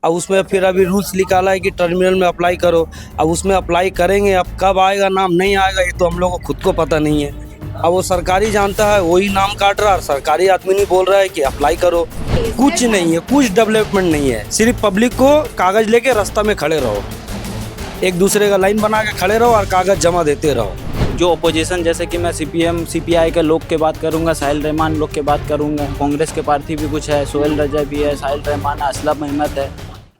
अब उसमें फिर अभी रूल्स निकाला है कि टर्मिनल में अप्लाई करो। अब उसमें अप्लाई करेंगे, अब कब आएगा नाम नहीं आएगा ये तो हम लोगों को खुद को पता नहीं है। अब वो सरकारी जानता है, वही नाम काट रहा है, सरकारी आदमी नहीं बोल रहा है कि अप्लाई करो। कुछ नहीं है, कुछ डेवलपमेंट नहीं है, सिर्फ पब्लिक को कागज लेके रास्ता में खड़े रहो, एक दूसरे का लाइन बना के खड़े रहो और कागज जमा देते रहो। जो अपोजिशन जैसे कि मैं सीपीएम सीपीआई के लोग के बात करूंगा, साहिल रहमान लोग के बात करूंगा, कांग्रेस के प्रार्थी भी कुछ है, सोहेल रजा भी है, साहिल रहमान, असलम अहमद है,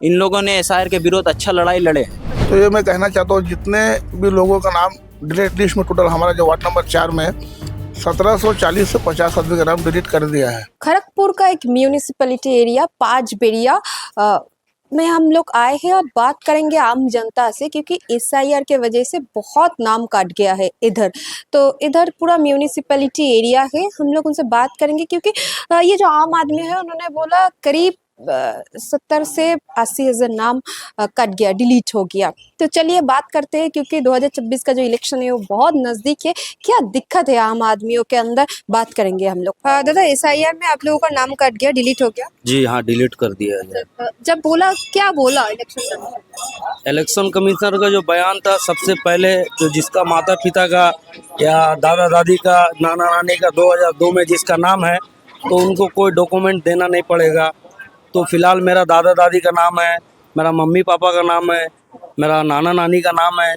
इन लोगों ने एसआईआर के विरोध अच्छा लड़ाई लड़े। तो ये मैं कहना चाहता हूँ जितने भी लोगों का नाम डिलीट लिस्ट में टोटल हमारा जो वार्ड नंबर 4 में 1740 से 50 आदमी का नाम डिलीट कर दिया है। खड़गपुर का एक म्यूनिसिपैलिटी एरिया पाँचबेड़िया में हम लोग आए हैं और बात करेंगे आम जनता से, क्योंकि एसआईआर के वजह से बहुत नाम काट गया है इधर। तो इधर पूरा म्यूनिसिपैलिटी एरिया है, हम लोग उनसे बात करेंगे क्योंकि ये जो आम आदमी है उन्होंने बोला करीब 70 से 80 हज़ार नाम कट गया, डिलीट हो गया। तो चलिए बात करते हैं, क्योंकि 2026 का जो इलेक्शन है वो बहुत नज़दीक है, क्या दिक्कत है आम आदमियों के अंदर, बात करेंगे हम लोग। दादा, एसआईआर में आप लोगों का नाम कट गया, डिलीट हो गया? जी हाँ, डिलीट कर दिया है। जब बोला, क्या बोला इलेक्शन कमिश्नर का जो बयान था, सबसे पहले जो जिसका माता पिता का या दादा दादी का, नाना नानी का 2002 में जिसका नाम है तो उनको कोई डॉक्यूमेंट देना नहीं पड़ेगा। तो फिलहाल मेरा दादा दादी का नाम है, मेरा मम्मी पापा का नाम है, मेरा नाना नानी का नाम है,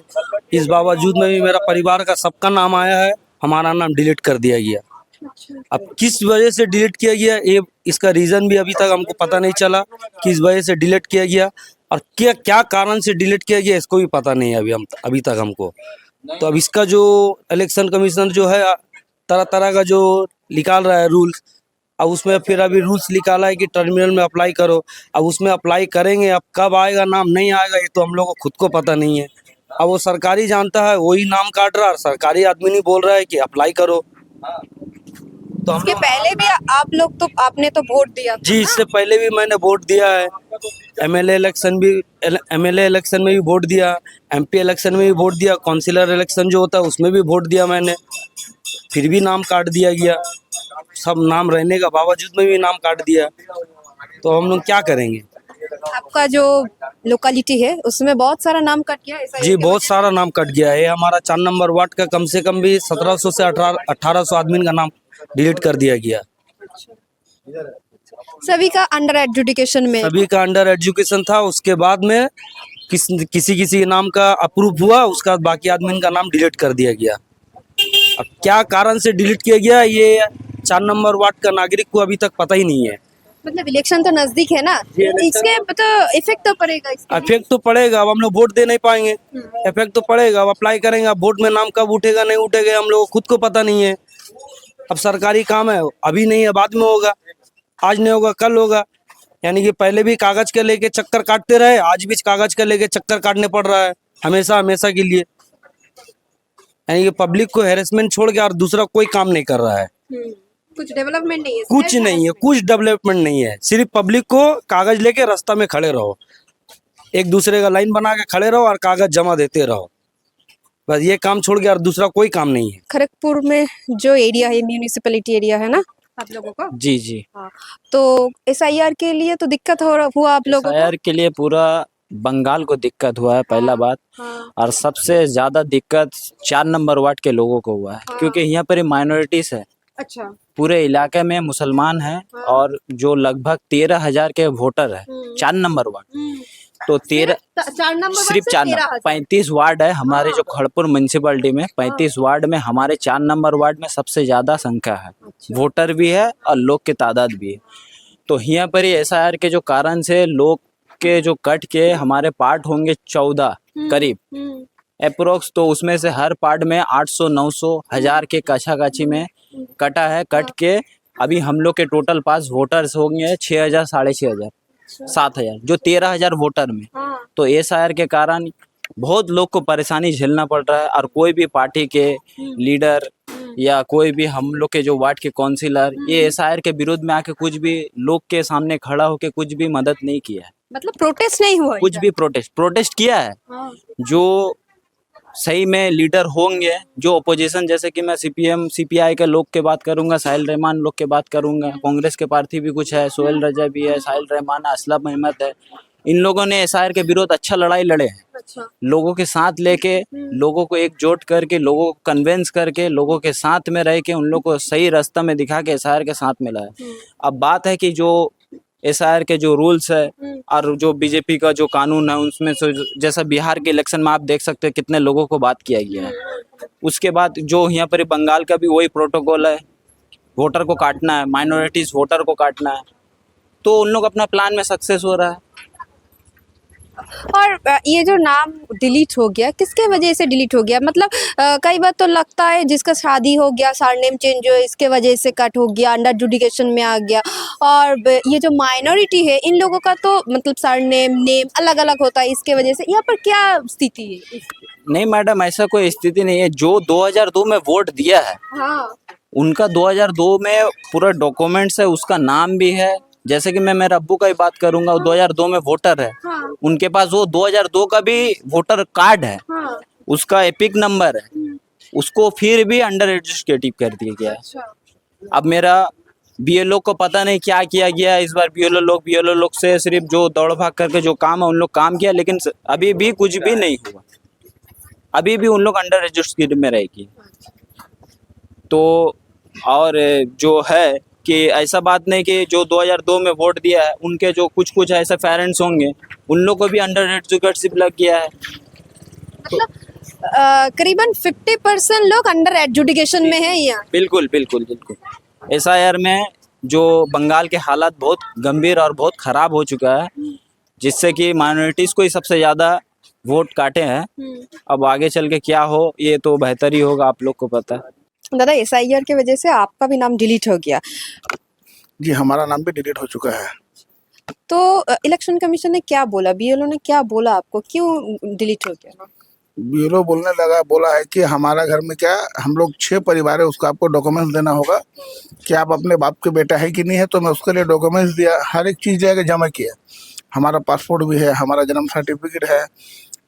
इस बावजूद में भी मेरा परिवार का सबका नाम आया है, हमारा नाम डिलीट कर दिया गया। अब किस वजह से डिलीट किया गया ये इसका रीज़न भी अभी तक हमको पता नहीं चला, किस वजह से डिलीट किया गया और क्या क्या कारण से डिलीट किया गया इसको भी पता नहीं है अभी तक हमको। तो अब इसका जो इलेक्शन कमीशन जो है तरह तरह का जो निकाल रहा है रूल्स, अब उसमें फिर अभी रूल्स निकाला है कि टर्मिनल में अप्लाई करो। अब उसमें अप्लाई करेंगे, अब कब आएगा नाम नहीं आएगा ये तो हम लोग को खुद को पता नहीं है। अब वो सरकारी जानता है, वही नाम काट रहा है, सरकारी आदमी नहीं बोल रहा है कि अप्लाई करो। तो इसके पहले भी आप लोग, तो आपने तो वोट दिया था? जी, इससे पहले भी मैंने वोट दिया है, एमएलए इलेक्शन में भी वोट दिया, एमपी इलेक्शन में भी वोट दिया, काउंसिलर इलेक्शन जो होता है उसमें भी वोट दिया मैंने, फिर भी नाम काट दिया गया। सब नाम रहने का बावजूद में भी नाम काट दिया, तो हम लोग क्या करेंगे। आपका जो लोकेलिटी है उसमें बहुत सारा नाम कट गया है? जी, बहुत सारा नाम कट गया है। हमारा 4 नंबर वार्ड का कम से कम भी 1700 से 1800 आदमी का नाम डिलीट कर दिया गया। सभी का अंडर एजुकेशन में? सभी का अंडर एजुकेशन था, उसके बाद में किसी नाम का अप्रूव हुआ, उसका बाद बाकी आदमी का नाम डिलीट कर दिया गया। अब क्या कारण से डिलीट किया गया ये 4 नंबर वार्ड का नागरिक को अभी तक पता ही नहीं है। मतलब इलेक्शन तो नजदीक है ना, इसके तो इफेक्ट तो पड़ेगा। इफेक्ट तो पड़ेगा, अब हम लोग वोट दे नहीं पाएंगे, इफेक्ट तो पड़ेगा। अब अप्लाई करेंगे, अब वोट में नाम कब उठेगा नहीं उठेगा हम लोग खुद को पता नहीं है। अब सरकारी काम है, अभी नहीं है बाद में होगा, आज नहीं होगा कल होगा। यानी कि पहले भी कागज के लेके चक्कर काटते रहे, आज भी कागज के लेके चक्कर काटने पड़ रहा है हमेशा हमेशा के लिए। यानी कि पब्लिक को हैरेसमेंट छोड़ के और दूसरा कोई काम नहीं कर रहा है। कुछ डेवलपमेंट नहीं है, कुछ नहीं है, कुछ डेवलपमेंट नहीं है, सिर्फ पब्लिक को कागज लेके रास्ता में खड़े रहो, एक दूसरे का लाइन बना के खड़े रहो और कागज जमा देते रहो, बस ये काम छोड़ के और दूसरा कोई काम नहीं है। खड़गपुर में जो एरिया है, म्यूनिसिपैलिटी एरिया है ना आप लोगों का? जी जी हाँ, तो एसआईआर के लिए तो दिक्कत हुआ आप लोगों को? एसआईआर के लिए पूरा बंगाल को दिक्कत हुआ है, पहला बात। हाँ, और सबसे ज्यादा दिक्कत 4 नंबर वार्ड के लोगों को हुआ है, क्योंकि यहाँ पर माइनॉरिटीज है, अच्छा। पूरे इलाके में मुसलमान हैं और जो लगभग 13,000 के वोटर है 4 नंबर वार्ड। तो 13 सिर्फ 4 35 वार्ड है हमारे जो खड़गपुर म्यूनसिपैलिटी में, 35 वार्ड में हमारे 4 नंबर वार्ड में सबसे ज्यादा संख्या है, वोटर भी है और लोग की तादाद भी है। तो यहाँ पर ही एसआईआर के जो कारण से लोग के जो कट के हमारे पार्ट होंगे 14 करीब अप्रोक्स, तो उसमें से हर पार्ट में 800 900 1000 के कछा-कछी में कटा है। कट के अभी हम लोग के टोटल पास वोटर्स होंगे 6000 6500 7000, जो 13,000 वोटर में। तो एसआईआर के कारण बहुत लोग को परेशानी झेलना पड़ रहा है, और कोई भी पार्टी के लीडर या कोई भी हम लोग के जो वार्ड के काउंसिलर ये एसआईआर के विरोध में आके कुछ भी लोग के सामने खड़ा होके कुछ भी मदद नहीं किया है। मतलब प्रोटेस्ट नहीं हुआ? कुछ भी प्रोटेस्ट किया है। जो सही में लीडर होंगे, जो अपोजिशन जैसे कि मैं सीपीएम सीपीआई के लोग के बात करूंगा, साहिल रहमान लोग के बात करूंगा, कांग्रेस के प्रार्थी भी कुछ है, सोहेल रजा भी है, साहिल रहमान, असलम अहमद है, इन लोगों ने एसआईआर के विरोध अच्छा लड़ाई लड़े हैं, अच्छा। लोगों के साथ लेके, लोगों को एकजुट करके, लोगों को कन्विंस करके, लोगों के साथ में रह के उन लोगों को सही रास्ता में दिखा के एसआईआर के साथ में लाया। अब बात है कि जो एसआईआर के जो रूल्स है और जो बीजेपी का जो कानून है उसमें से जैसा बिहार के इलेक्शन में आप देख सकते हैं कितने लोगों को बात किया गया है। उसके बाद जो यहाँ पर बंगाल का भी वही प्रोटोकॉल है, वोटर को काटना है, माइनॉरिटीज वोटर को काटना है, तो उन लोग अपना प्लान में सक्सेस हो रहा है। और ये जो नाम डिलीट हो गया किसके वजह से डिलीट हो गया? मतलब कई बार तो लगता है जिसका शादी हो गया सरनेम चेंज हो इसके वजह से कट हो गया, अंडर एजुकेशन में आ गया। और ये जो माइनॉरिटी है इन लोगों का तो मतलब सरनेम नेम अलग अलग होता है, इसके वजह से यहाँ पर क्या स्थिति है? नहीं मैडम, ऐसा कोई स्थिति नहीं है। जो 2002 में वोट दिया है हाँ। उनका 2002 में पूरा डॉक्यूमेंट्स है, उसका नाम भी है। जैसे कि मैं मेरे अब्बू का ही बात करूंगा, वो 2002 में वोटर है, हाँ। उनके पास वो 2002 का भी वोटर कार्ड है, हाँ। उसका एपिक नंबर है, उसको फिर भी अंडर एजुकेटिव कर दिया गया है। अच्छा। अब मेरा बीएलओ को पता नहीं क्या किया गया इस बार। बीएलओ लोग से सिर्फ जो दौड़ भाग करके जो काम है उन लोग काम किया, लेकिन अभी भी कुछ भी नहीं हुआ, अभी भी उन लोग अंडर एजुकेटेड में रहेगी। तो और जो है कि ऐसा बात नहीं कि जो 2002 में वोट दिया है उनके जो कुछ ऐसे पेरेंट्स होंगे उन लोग को भी अंडर एजुकेटेड लग गया है। मतलब करीबन 50% लोग अंडर एजुकेशन में है यहाँ। बिल्कुल बिल्कुल बिल्कुल। एसआईआर में जो बंगाल के हालात बहुत गंभीर और बहुत खराब हो चुका है, जिससे कि माइनॉरिटीज को ही सबसे ज़्यादा वोट काटे हैं। अब आगे चल के क्या हो ये तो बेहतर ही होगा, आप लोग को पता है। दादा एसआईआर की वजह से आपका भी नाम डिलीट हो गया, जी हमारा नाम भी डिलीट हो चुका है। तो इलेक्शन कमीशन ने क्या बोला, बीएलओ ने क्या बोला आपको, क्यों डिलीट हो गया? ब्यूरो बोला है कि हमारा घर में क्या हम लोग 6 परिवार है, उसको आपको डॉक्यूमेंट्स देना होगा कि आप अपने बाप के बेटा है कि नहीं है। तो मैं उसके लिए डॉक्यूमेंट्स दिया, हर एक चीज़ जाकर जमा किया। हमारा पासपोर्ट भी है, हमारा जन्म सर्टिफिकेट है।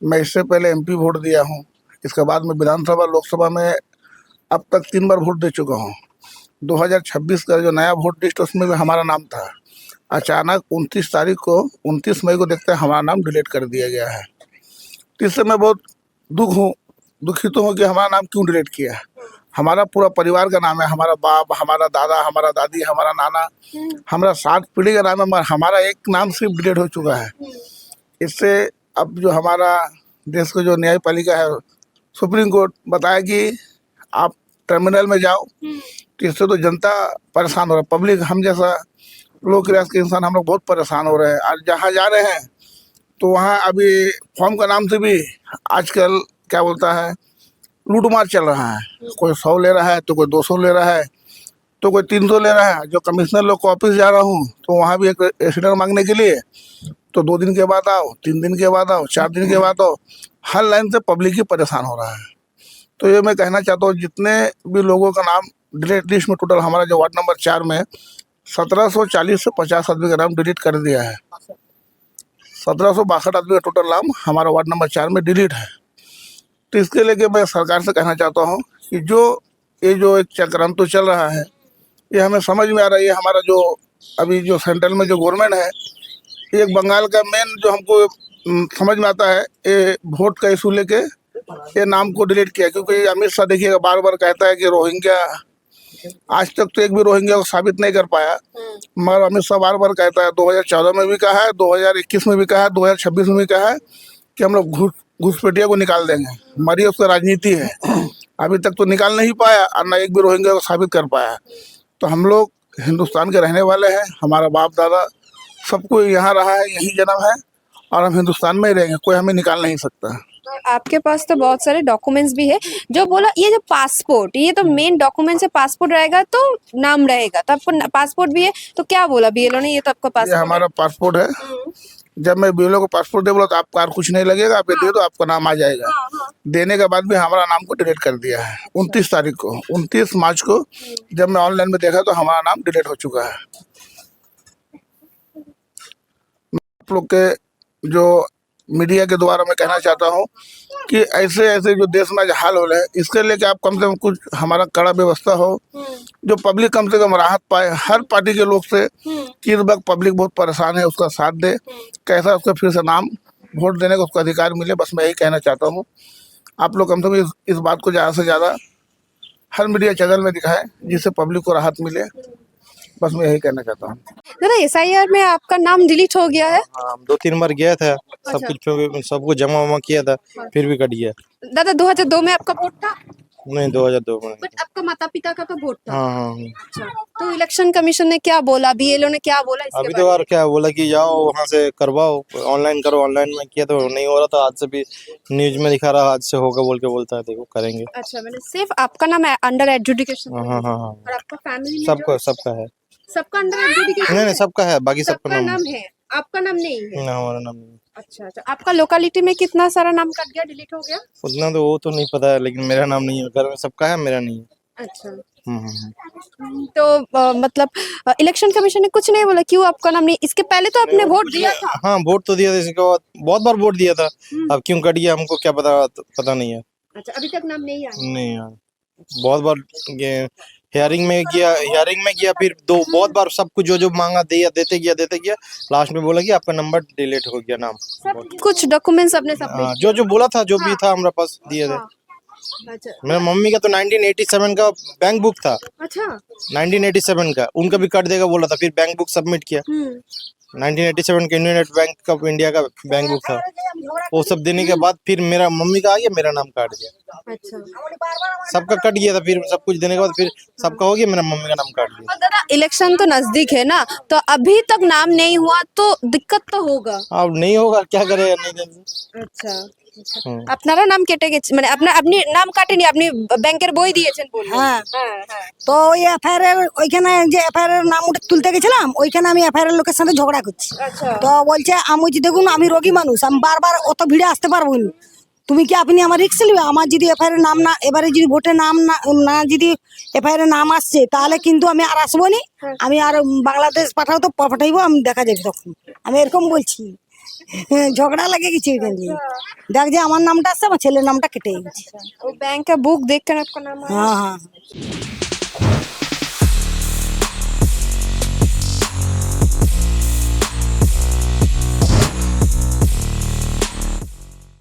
मैं इससे पहले एमपी वोट दिया हूँ, इसके बाद मैं विधानसभा लोकसभा में अब तक 3 बार वोट दे चुका हूँ। 2026 का जो नया वोट लिस्ट उसमें भी हमारा नाम था। अचानक 29 मई को देखते हैं हमारा नाम डिलीट कर दिया गया है। तो इससे मैं बहुत दुखित हूँ कि हमारा नाम क्यों डिलीट किया। हमारा पूरा परिवार का नाम है, हमारा बाप, हमारा दादा, हमारा दादी, हमारा नाना, हमारा 7 पीढ़ी का नाम है, मगर हमारा एक नाम सिर्फ डिलीट हो चुका है। इससे अब जो हमारा देश का जो न्यायपालिका है, सुप्रीम कोर्ट बताया कि आप टर्मिनल में जाओ, तो इससे तो जनता परेशान हो रहा है, पब्लिक, हम जैसा लोग क्लास के इंसान हम लोग बहुत परेशान हो रहे हैं। और जहाँ जा रहे हैं तो वहाँ अभी फॉर्म का नाम से भी आजकल क्या बोलता है लूटमार चल रहा है। कोई 100 ले रहा है तो कोई 200 ले रहा है तो कोई 300 ले रहा है। जो कमिश्नर लोग को ऑफिस जा रहा हूँ तो वहाँ भी एक एक्सीडेंट मांगने के लिए तो 2 दिन के बाद आओ, 3 दिन के बाद आओ, 4 दिन के बाद आओ। हर लाइन से पब्लिक ही परेशान हो रहा है। तो ये मैं कहना चाहता हूँ जितने भी लोगों का नाम डिलीट लिस्ट में टोटल हमारा जो वार्ड नंबर 4 में 1740 से 50 आदमी का नाम डिलीट कर दिया है। 1762 आदमी का टोटल नाम हमारा वार्ड नंबर 4 में डिलीट है। तो इसके लेके मैं सरकार से कहना चाहता हूँ कि ये जो एक चक्रांत तो चल रहा है, ये हमें समझ में आ रहा है। ये हमारा जो अभी जो सेंट्रल में जो गवर्नमेंट है, ये एक बंगाल का मेन जो हमको समझ में आता है, ये वोट का इशू लेके ये नाम को डिलीट किया। क्योंकि अमित शाह देखिएगा बार बार कहता है कि रोहिंग्या, आज तक तो एक भी रोहिंग्या को साबित नहीं कर पाया, मगर अमित शाह बार बार कहता है। 2014 में भी कहा है, 2021 में भी कहा है, 2026 में भी कहा है कि हम लोग घुसपैठिया को निकाल देंगे। हमारी उसका राजनीति है, अभी तक तो निकाल नहीं पाया और ना एक भी रोहिंग्या को साबित कर पाया। तो हम लोग हिंदुस्तान के रहने वाले हैं, हमारा बाप दादा सबको यहाँ रहा है, यही जन्म है और हम हिंदुस्तान में ही रहेंगे, कोई हमें निकाल नहीं सकता। आपके पास तो बहुत सारे डॉक्यूमेंट्स भी है। जो बोला ये जो पासपोर्ट, ये तो मेन डॉक्यूमेंट है, पासपोर्ट रहेगा तो नाम रहेगा, तो आपको पासपोर्ट भी है। तो क्या बोला बीएलओ ने, ये तो आपका पासपोर्ट ये हमारा पासपोर्ट है। जब मैं बीएलओ को पासपोर्ट दे बोला तो आपका कुछ नहीं लगेगा, आप ये दे दो आपका नाम आ जाएगा। देने के बाद भी हमारा नाम को डिलीट कर दिया है। 29 मार्च को जब मैं ऑनलाइन में देखा तो हमारा नाम डिलीट हो चुका है। आप लोग के जो मीडिया के द्वारा मैं कहना चाहता हूँ कि ऐसे ऐसे जो देश में आज हाल हो रहे हैं, इसके लिए कि आप कम से कम कुछ हमारा कड़ा व्यवस्था हो, जो पब्लिक कम से कम राहत पाए हर पार्टी के लोग से, कि इस वक्त पब्लिक बहुत परेशान है, उसका साथ दे, कैसा उसका फिर से नाम वोट देने का उसको अधिकार मिले। बस मैं यही कहना चाहता हूँ। आप लोग कम से कम इस बात को ज़्यादा से ज़्यादा हर मीडिया चैनल में दिखाएं, जिससे पब्लिक को राहत मिले। बस मैं यही कहना चाहता हूँ। दादा एसआईआर में आपका नाम डिलीट हो गया है। हाँ 2-3 बार गया था, सब कुछ सबको जमा वमा किया था, फिर भी कट गया। दादा 2002 में आपका वोट था, नहीं 2002 में। बट आपका माता पिता का तो वोट था। हाँ हाँ। अच्छा, तो इलेक्शन कमीशन ने क्या बोला, बीएलओ ने क्या बोला इसके अभी बारे तो में? यार क्या बोला कि जाओ वहाँ से करवाओ, ऑनलाइन करो। ऑनलाइन में किया तो नहीं हो रहा था, आज से भी न्यूज में दिखा रहा, आज से होगा बोल के बोलता है, देखो करेंगे। अच्छा, मैंने सिर्फ आपका नाम है अंडर एजुकेशन हाँ हाँ हाँ हाँ। और आपका फैमिली में सबका सबका है। सबका अंडर एजुकेशन नहीं नहीं सबका है, बाकी सबका सबका नाम नाम है, आपका नाम नहीं है। ना, हमारा नाम नहीं। अच्छा अच्छा, आपका लोकेलिटी में कितना सारा नाम कट गया, डिलीट हो गया? उतना तो वो तो नहीं पता है, लेकिन मेरा नाम नहीं है। घर में सबका है, मेरा नहीं है। अच्छा, हम्म। तो मतलब इलेक्शन कमीशन ने कुछ नहीं बोला क्यों आपका नाम नहीं? इसके पहले तो आपने वोट दिया था। हाँ वोट तो दिया था, इसके बाद बहुत बार वोट दिया था। अब क्यों कट गया हमको क्या पता नहीं है। अच्छा, अभी तक नाम नहीं आया? नहीं यार, बहुत बार हियरिंग में गया, फिर बहुत बार सब कुछ जो मांगा देते गया। लास्ट में बोला कि आपका नंबर डिलीट हो गया, नाम। सब कुछ डॉक्यूमेंट्स अपने सबमिट जो बोला था, जो भी था हमारे पास दिए थे। अच्छा मेरा मम्मी का तो 1987 का बैंक बुक था, अच्छा 1987 का, उनका भी कट देगा बोला था, फिर बैंक बुक सबमिट किया। 1987 का यूनियन बैंक ऑफ इंडिया का बैंक बुक था, वो सब देने के बाद फिर मेरा मम्मी का आ गया, मेरा नाम काट गया। अच्छा। सबका कट गया था, फिर सब कुछ देने के बाद फिर सबका हो गया, मेरा मम्मी का नाम काट दिया। और दादा इलेक्शन तो नजदीक है ना, तो अभी तक नाम नहीं हुआ तो दिक्कत तो होगा। अब नहीं होगा, क्या करे नहीं देंगे। अच्छा, আপনারা নাম কেটে গেছে মানে আপনার আপনি নাম কাটেনি, আপনি ব্যাংকের বই দিয়েছেন বললেন। হ্যাঁ হ্যাঁ তো ওই এফআইআর এর ওইখানে যে এফআইআর এর নাম তুলতে গেছিলাম, ওইখানে আমি এফআইআর এর লোকের সাথে ঝগড়া করছি। আচ্ছা তো বলছে আমি বলছি দেখুন আমি রোগী মানুষ, আমি বারবার অত ভিড়ে আসতে পারবো না, তুমি কি আপনি আমার রিস্ক নেবে? আমার যদি এফআইআর এর নাম না, এবারে যদি ভোটে নাম না যদি এফআইআর এর নাম আসছে, তাহলে কিন্তু আমি আর আসবো নি, আমি আর বাংলাদেশ পাঠাও তো পাঠাইবো, আমি দেখা যাবে তখন, আমি এরকম বলছি। ঝগড়া লেগে গেছে ওইখানে দিয়ে। দেখ যে আমার নামটা আসছে, আমার ছেলের নামটা কেটে গেছে। वो बैंक का बुक देख कर आपका नाम आया? हाँ हाँ।